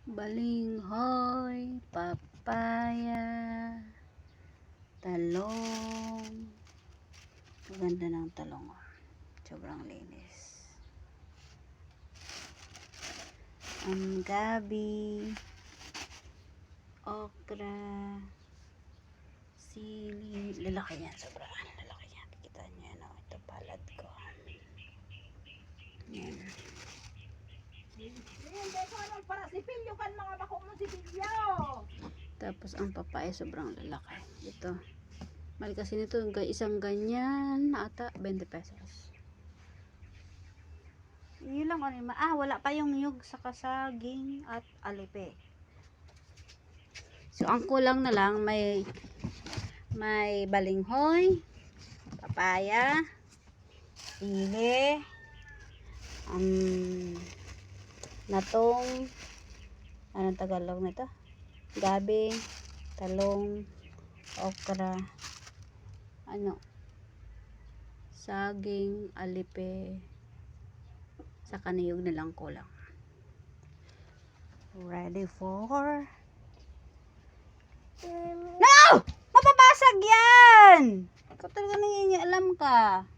balinghoy, papaya, talong. Maganda ng talong, oh. Sobrang linis. Gabi, okra, sili. Lalaki yan, sobrang lalaki yan. Kita nyo yan, oh. Ito palad ko. Yan. Tapos ang papaya sobrang lalaki. Ito. Mahal kasi nito, isang ganyan ata 20 pesos. Yun lang ano, wala pa yung nyug sa saging at alipe. So ang kulang na lang may balinghoy, papaya, sili, natong, anong Tagalog nito? Gabi, talong, okra, saging, alipe, sa kaniyog na lang kulang. Ready for... No! Mapapasag yan! Ikaw talaga nangingialam ka.